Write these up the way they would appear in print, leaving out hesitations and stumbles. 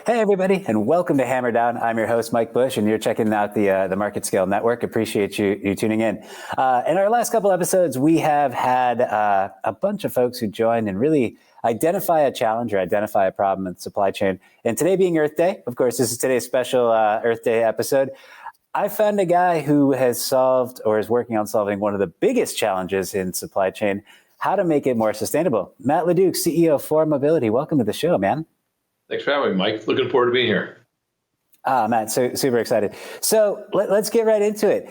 Hey, everybody, and welcome to Hammer Down. I'm your host, Mike Bush, and you're checking out the Market Scale Network. Appreciate you tuning in. In our last couple episodes, we have had a bunch of folks who joined and really identify a challenge or identify a problem in the supply chain. And today being Earth Day, of course, this is today's special Earth Day episode. I found a guy who has solved or is working on solving one of the biggest challenges in supply chain, how to make it more sustainable. Matt LeDucq, CEO of Ford Mobility. Welcome to the show, man. Thanks for having me, Mike. Looking forward to being here. Matt, super excited. So let's get right into it.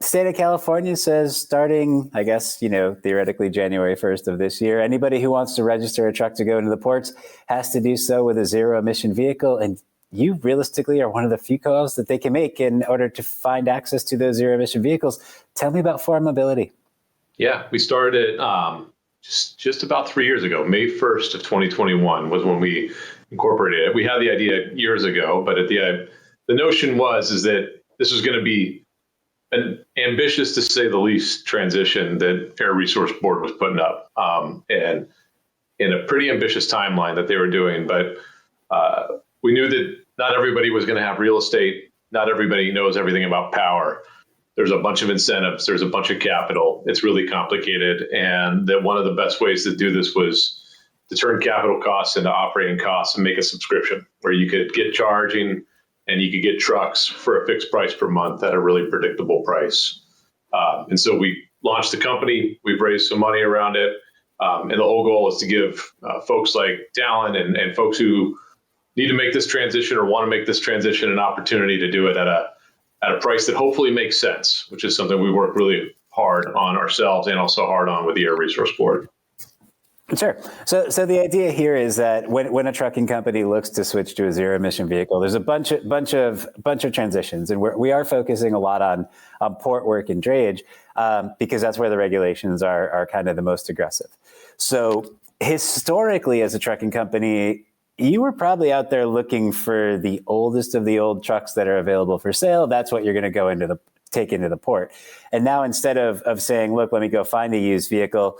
State of California says starting, I guess, theoretically January 1st of this year, anybody who wants to register a truck to go into the ports has to do so with a zero emission vehicle. And you realistically are one of the few calls that they can make in order to find access to those zero emission vehicles. Tell me about Ford Mobility. Yeah, we started just about 3 years ago. May 1st of 2021 was when we incorporated it. We had the idea years ago, but the notion is that this was going to be an ambitious, to say the least, transition that Air Resource Board was putting up, and in a pretty ambitious timeline that they were doing. But we knew that not everybody was going to have real estate. Not everybody knows everything about power. There's a bunch of incentives. There's a bunch of capital. It's really complicated. And that one of the best ways to do this was to turn capital costs into operating costs and make a subscription where you could get charging and you could get trucks for a fixed price per month at a really predictable price. And so we launched the company. We've raised some money around it. And the whole goal is to give folks like Talon and folks who need to make this transition or want to make this transition an opportunity to do it at a price that hopefully makes sense, which is something we work really hard on ourselves and also hard on with the Air Resource Board. Sure. So the idea here is that when a trucking company looks to switch to a zero emission vehicle, there's a bunch of transitions, and we are focusing a lot on port work and drayage because that's where the regulations are kind of the most aggressive. So historically, as a trucking company, you were probably out there looking for the oldest of the old trucks that are available for sale. That's what you're going to go take into the port. And now instead of saying, look, let me go find a used vehicle,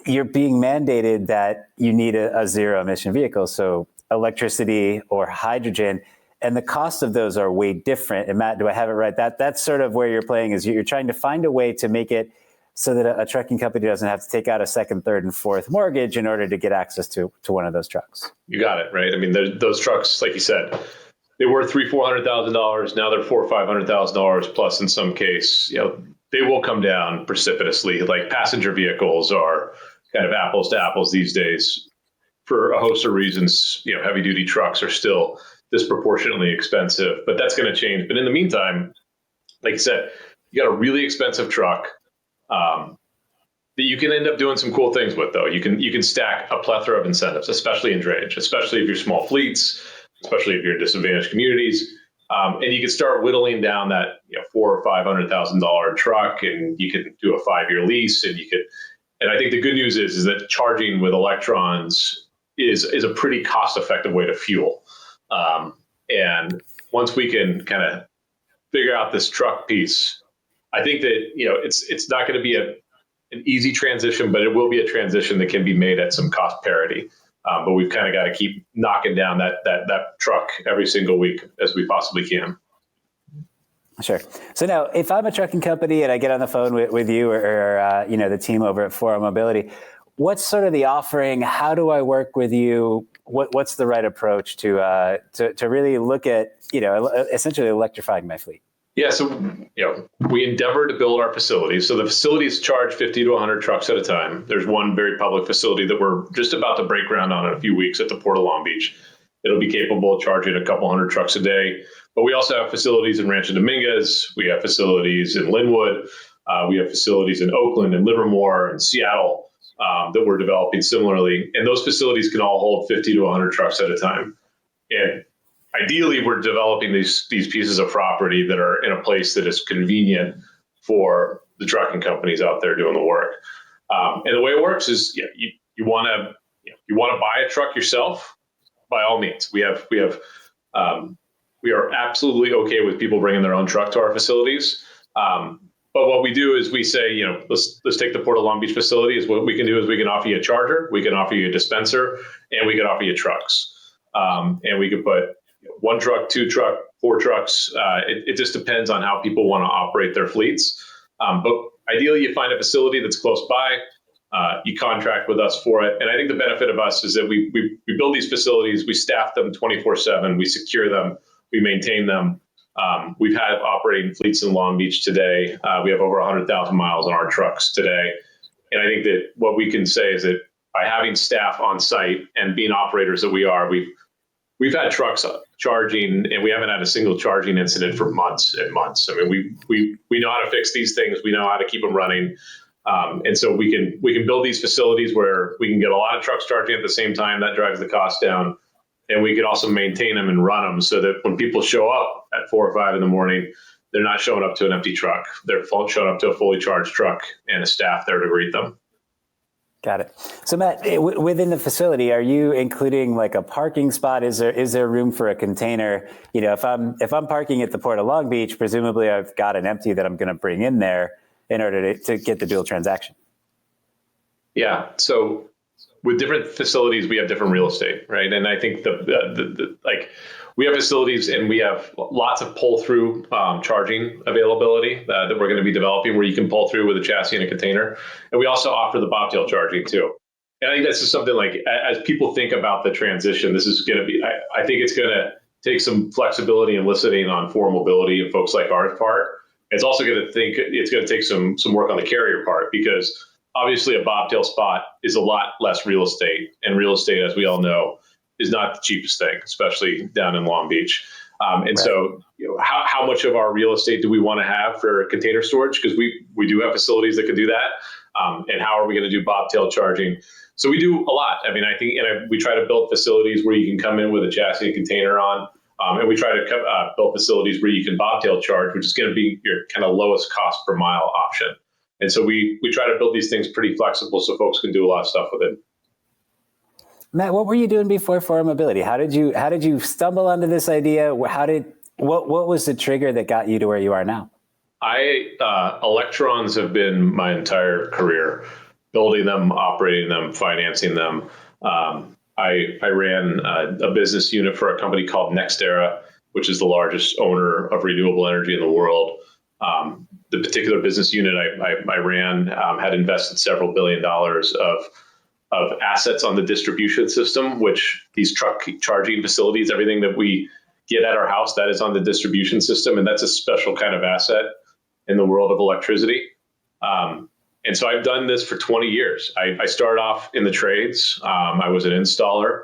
you're being mandated that you need a zero emission vehicle. So electricity or hydrogen, and the cost of those are way different. And Matt, do I have it right? That's sort of where you're playing, is you're trying to find a way to make it so that a trucking company doesn't have to take out a second, third, and fourth mortgage in order to get access to one of those trucks. You got it, right? I mean, those trucks, like you said, they were $300,000-$400,000. Now they're $400,000 or $500,000 plus in some case. They will come down precipitously. Like passenger vehicles are kind of apples to apples these days for a host of reasons. Heavy duty trucks are still disproportionately expensive, but that's going to change. But in the meantime, like you said, you got a really expensive truck that you can end up doing some cool things with, though. You can stack a plethora of incentives, especially in drayage, especially if you're small fleets, especially if you're in disadvantaged communities, and you can start whittling down that $400,000 or $500,000 truck, and you can do a 5-year lease, and you could. And I think the good news is that charging with electrons is a pretty cost-effective way to fuel. And once we can kind of figure out this truck piece, I think that it's not going to be an easy transition, but it will be a transition that can be made at some cost parity. But we've kind of got to keep knocking down that truck every single week as we possibly can. Sure. So now, if I'm a trucking company and I get on the phone with you or the team over at Ford Mobility, what's sort of the offering? How do I work with you? What's the right approach to really look at essentially electrifying my fleet? Yeah, so we endeavor to build our facilities. So the facilities charge 50 to 100 trucks at a time. There's one very public facility that we're just about to break ground on in a few weeks at the Port of Long Beach. It'll be capable of charging a couple hundred trucks a day. But we also have facilities in Rancho Dominguez. We have facilities in Linwood. We have facilities in Oakland and Livermore and Seattle that we're developing similarly. And those facilities can all hold 50 to 100 trucks at a time. And ideally, we're developing these pieces of property that are in a place that is convenient for the trucking companies out there doing the work. And the way it works is, you want to buy a truck yourself. By all means, we are absolutely okay with people bringing their own truck to our facilities. But what we do is we say, let's take the Port of Long Beach facility. Is what we can do is we can offer you a charger, we can offer you a dispenser, and we can offer you trucks. and we could put one truck, two truck, four trucks. It just depends on how people want to operate their fleets. But ideally, you find a facility that's close by. You contract with us for it. And I think the benefit of us is that we build these facilities, we staff them 24/7, we secure them, we maintain them. We've had operating fleets in Long Beach today. We have over 100,000 miles on our trucks today. And I think that what we can say is that by having staff on site and being operators that we are, we've had trucks charging, and we haven't had a single charging incident for months and months. I mean, we know how to fix these things. We know how to keep them running. And so we can build these facilities where we can get a lot of trucks charging at the same time. That drives the cost down. And we could also maintain them and run them so that when people show up at 4 or 5 in the morning, they're not showing up to an empty truck. They're showing up to a fully charged truck and a staff there to greet them. Got it. So Matt, within the facility, are you including like a parking spot? Is there room for a container? You know, if I'm parking at the Port of Long Beach, presumably I've got an empty that I'm going to bring in there in order to get the dual transaction. Yeah. So with different facilities, we have different real estate, right? And I think like we have facilities and we have lots of pull through charging availability that we're going to be developing where you can pull through with a chassis and a container. And we also offer the bobtail charging too. And I think that's just something like, as people think about the transition, this is going to be, I think it's going to take some flexibility and listening on for mobility and folks like our part. It's also going to take some work on the carrier part, because obviously a bobtail spot is a lot less real estate, and real estate, as we all know, is not the cheapest thing, especially down in Long Beach. Right. So, you know, how much of our real estate do we want to have for container storage? Because we do have facilities that can do that. And how are we going to do bobtail charging? So we do a lot. I mean, I think, and we try to build facilities where you can come in with a chassis and container on. And we try to build facilities where you can bobtail charge, which is going to be your kind of lowest cost per mile option. And so we try to build these things pretty flexible so folks can do a lot of stuff with it. Matt, what were you doing before For Mobility? How did you stumble onto this idea? What was the trigger that got you to where you are now? Electrons have been my entire career, building them, operating them, financing them. I ran a business unit for a company called NextEra, which is the largest owner of renewable energy in the world. The particular business unit I ran had invested several $1 billion of assets on the distribution system, which these truck charging facilities, everything that we get at our house, that is on the distribution system. And that's a special kind of asset in the world of electricity. And so I've done this for 20 years. I started off in the trades. I was an installer.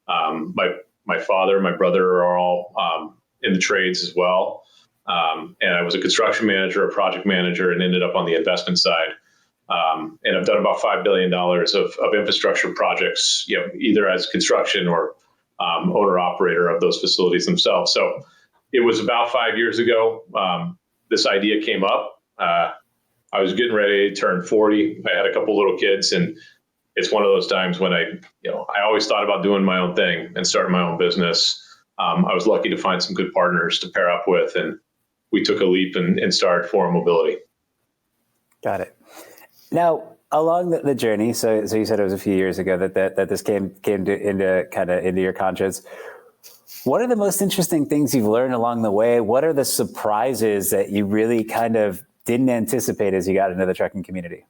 My father, my brother are all in the trades as well. And I was a construction manager, a project manager, and ended up on the investment side. And I've done about $5 billion of infrastructure projects, you know, either as construction or owner operator of those facilities themselves. So it was about 5 years ago. This idea came up. I was getting ready to turn 40. I had a couple little kids, and it's one of those times when I always thought about doing my own thing and starting my own business. I was lucky to find some good partners to pair up with, and we took a leap and started For Mobility. Got it. Now, along the journey, so you said it was a few years ago that this came into your conscience. What are the most interesting things you've learned along the way? What are the surprises that you really kind of didn't anticipate as you got into the trucking community?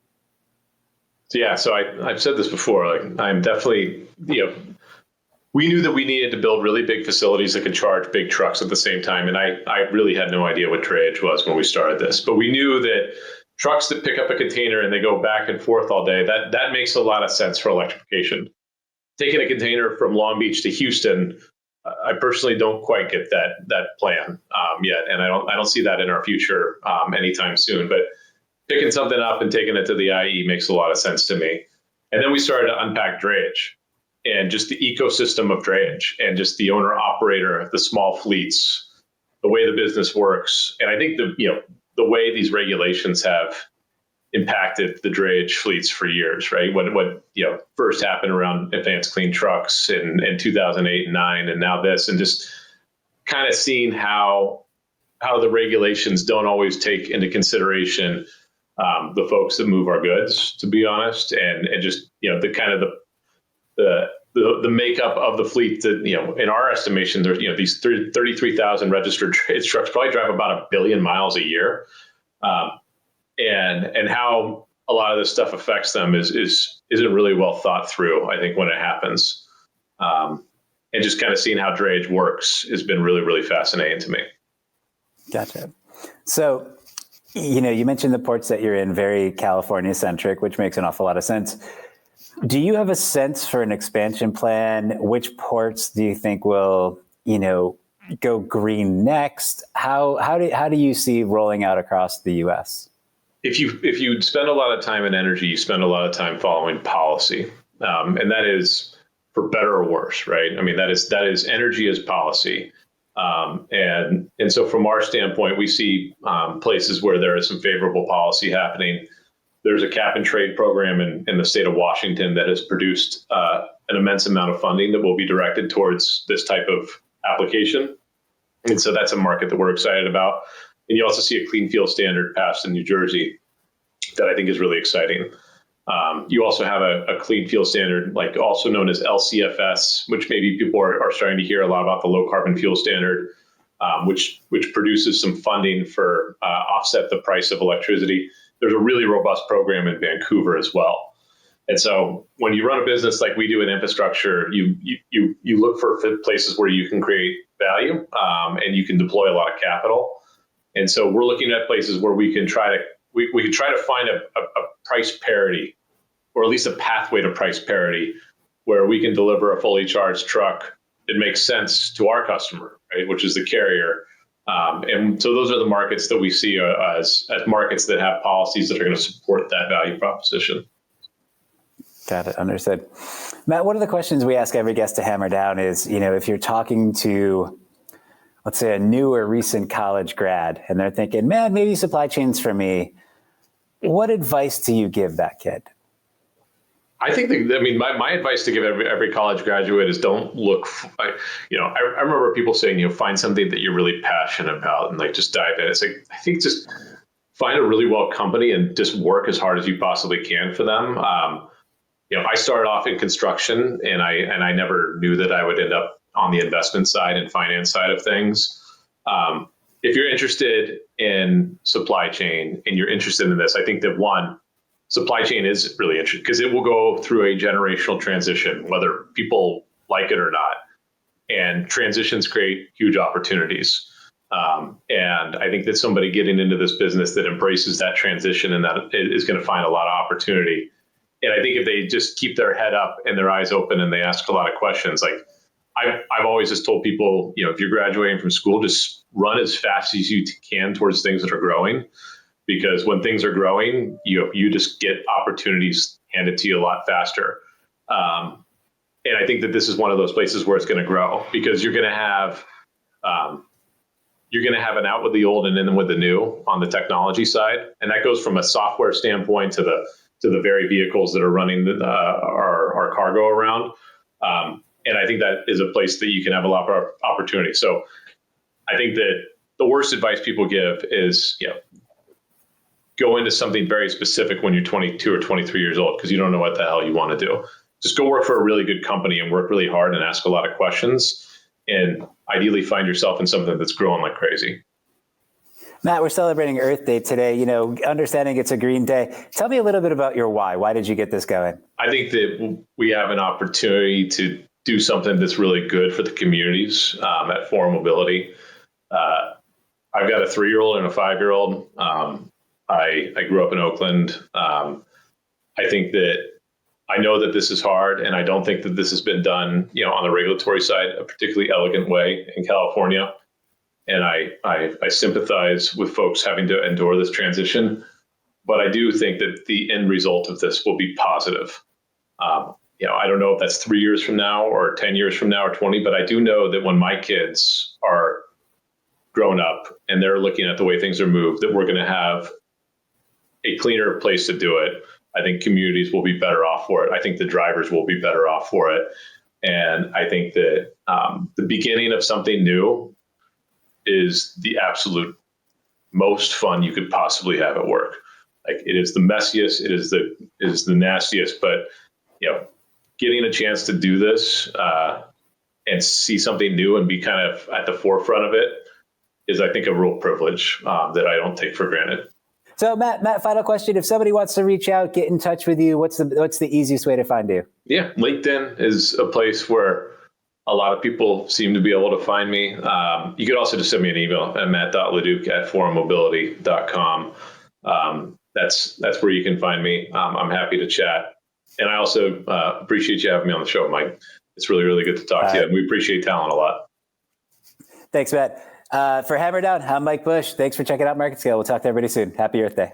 So I've said this before. Like, I'm definitely, we knew that we needed to build really big facilities that could charge big trucks at the same time. And I really had no idea what drayage was when we started this. But we knew that trucks that pick up a container and they go back and forth all day, that makes a lot of sense for electrification. Taking a container from Long Beach to Houston, I personally don't quite get that plan yet. And I don't see that in our future anytime soon. But picking something up and taking it to the IE makes a lot of sense to me. And then we started to unpack drayage and just the ecosystem of drayage and just the owner operator, the small fleets, the way the business works. And I think the way these regulations have impacted the drayage fleets for years, right? What first happened around advanced clean trucks in 2008 and 9, and now this, and just kind of seeing how the regulations don't always take into consideration the folks that move our goods, to be honest, and just the kind of the the makeup of the fleet that, in our estimation, there's, these 33,000 registered trades trucks probably drive about 1 billion miles a year. And how a lot of this stuff affects them isn't really well thought through, I think, when it happens. And just kind of seeing how drayage works has been really, really fascinating to me. Gotcha. So, you mentioned the ports that you're in, very California centric, which makes an awful lot of sense. Do you have a sense for an expansion plan? Which ports do you think will, go green next? How do you see rolling out across the U.S.? If you spend a lot of time in energy, you spend a lot of time following policy, and that is for better or worse, right? I mean, that is energy as policy. And so from our standpoint, we see places where there is some favorable policy happening. There's a cap and trade program in the state of Washington that has produced an immense amount of funding that will be directed towards this type of application. And so that's a market that we're excited about. And you also see a clean fuel standard passed in New Jersey that I think is really exciting. You also have a clean fuel standard, like also known as LCFS, which maybe people are starting to hear a lot about, the low carbon fuel standard, which produces some funding for offset the price of electricity. There's a really robust program in Vancouver as well. And so when you run a business like we do in infrastructure, you look for places where you can create value and you can deploy a lot of capital. And so we're looking at places where we can try to find a price parity, or at least a pathway to price parity, where we can deliver a fully charged truck that makes sense to our customer, right, which is the carrier. And so those are the markets that we see as markets that have policies that are going to support that value proposition. Got it. Understood. Matt, one of the questions we ask every guest to hammer down is, if you're talking to, let's say, a new or recent college grad, and they're thinking, man, maybe supply chain's for me, what advice do you give that kid? I think my advice to give every college graduate is don't look. I remember people saying, find something that you're really passionate about and just dive in. It's like, I think just find a really well company and just work as hard as you possibly can for them. I started off in construction, and I never knew that I would end up on the investment side and finance side of things. If you're interested in supply chain and you're interested in this, I think that supply chain is really interesting because it will go through a generational transition, whether people like it or not. And transitions create huge opportunities. And I think that somebody getting into this business that embraces that transition and that is going to find a lot of opportunity. And I think if they just keep their head up and their eyes open and they ask a lot of questions, like I've always just told people, if you're graduating from school, just run as fast as you can towards things that are growing. Because when things are growing, you just get opportunities handed to you a lot faster. And I think that this is one of those places where it's going to grow, because you're going to have an out with the old and in with the new on the technology side, and that goes from a software standpoint to the very vehicles that are running our cargo around. And I think that is a place that you can have a lot of opportunity. So I think that the worst advice people give is, go into something very specific when you're 22 or 23 years old, because you don't know what the hell you want to do. Just go work for a really good company and work really hard and ask a lot of questions, and ideally find yourself in something that's growing like crazy. Matt, we're celebrating Earth Day today, understanding it's a green day. Tell me a little bit about your why. Why did you get this going? I think that we have an opportunity to do something that's really good for the communities at Forum Mobility. I've got a 3-year-old and a 5-year-old. I grew up in Oakland. I think that I know that this is hard, and I don't think that this has been done, on the regulatory side, a particularly elegant way in California. And I sympathize with folks having to endure this transition, but I do think that the end result of this will be positive. I don't know if that's 3 years from now or 10 years from now or 20, but I do know that when my kids are grown up and they're looking at the way things are moved, that we're going to have a cleaner place to do it. I think communities will be better off for it. I think the drivers will be better off for it. And I think that the beginning of something new is the absolute most fun you could possibly have at work. Like, it is the messiest, it is the nastiest, but getting a chance to do this and see something new and be kind of at the forefront of it is, I think, a real privilege that I don't take for granted. So Matt, final question. If somebody wants to reach out, get in touch with you, what's the easiest way to find you? Yeah, LinkedIn is a place where a lot of people seem to be able to find me. You could also just send me an email at matt.leduc@forummobility.com. That's where you can find me. I'm happy to chat. And I also appreciate you having me on the show, Mike. It's really, really good to talk to you. And we appreciate Talent a lot. Thanks, Matt. For Hammer Down, I'm Mike Bush. Thanks for checking out Market Scale. We'll talk to everybody soon. Happy Earth Day.